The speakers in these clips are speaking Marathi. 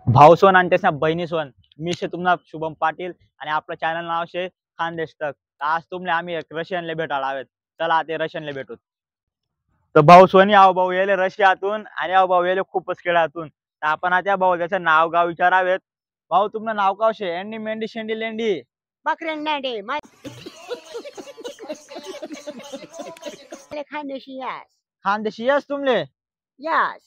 भाऊ सोन आणि त्याच्या बहिणी सोन मी शे तुम्हाला शुभम पाटील आणि आपलं चॅनल नाव शे खानदेश तक। आज तुमले आम्ही एक रशियनले भेटायला आवेत। चला ते रशियनले भेटू। तर भाऊ सोनी आहो भाऊ येले रशियातून आणि आहो भाऊ येले खूपच खेळातून। तर आपण आता भाऊ त्याचं नाव गाव विचारावेत। भाऊ तुमचं नाव काय शे? एंडी मेंडी शेंडी लेंडी बकरंडी खानदेशी यास खानदेशी यस तुमले। यास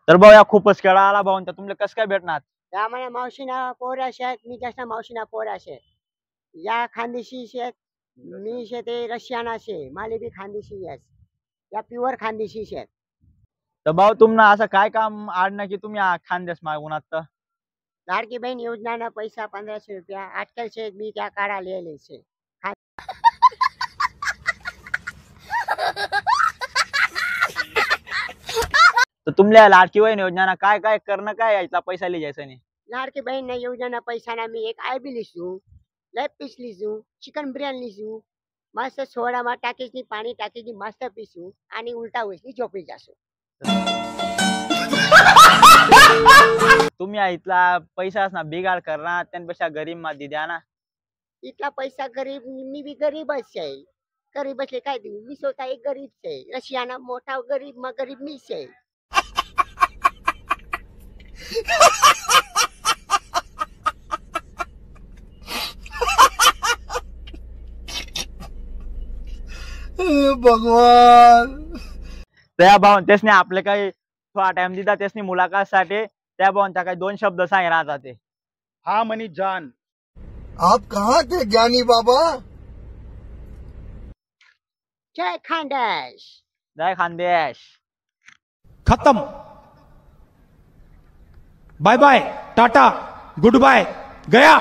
तर भाऊ या खूपच खेळा आला भाऊ तर तुमले कसं काय भेटणार? या मला मावशीना पोरा शेत मी त्याच्या मावशीना पोरा शेत या खानदेशी शेत मी शे ते रशियाना शे माले बी खानदेशी यास या प्युअर खानदेशी शेत। तर भाऊ तुम्हाला असं काय काम आडणं की तुम्ही खानदेश मागून आता? लाडकी बहीण योजना पैसा 1500 रुपया अटकल शेत मी त्या काढा लिहिले शे। तर तुमल्या लाडकी बहीण योजना काय काय करणं काय यायचा पैसा लिहायचा नाही? लाडकी बहीण योजना पैसा ना मी एक आय बी लिसू लेग पीस लिसू चिकन बिर्याणी लिसू मस्त सोडा मा टाकीची पाणी टाकीची मस्त पिसू आणि उलटा वसली झोपी जासू। तुम्ही इथला पैसा ना बिगाड करणार त्यांपेक्षा गरीब मध्ये द्या ना। इथला पैसा गरीब मी भी गरीबच आहे। गरीब असले काय देऊ मी स्वतः एक गरीब आहे। रशियाना मोठा गरीब मग गरीब मीच आहे। भगवान त्या भावन त्यासने आपले काही थोडा टाइम दिला त्यासनी मुलाकातसाठी त्या भावनचा काही 2 शब्द सांगितले जाते। हाँ मनी जान आप कहाँ थे ज्ञानी बाबा? जय खानदेश। जय खानदेश। खत्म। Bye bye tata good bye गया।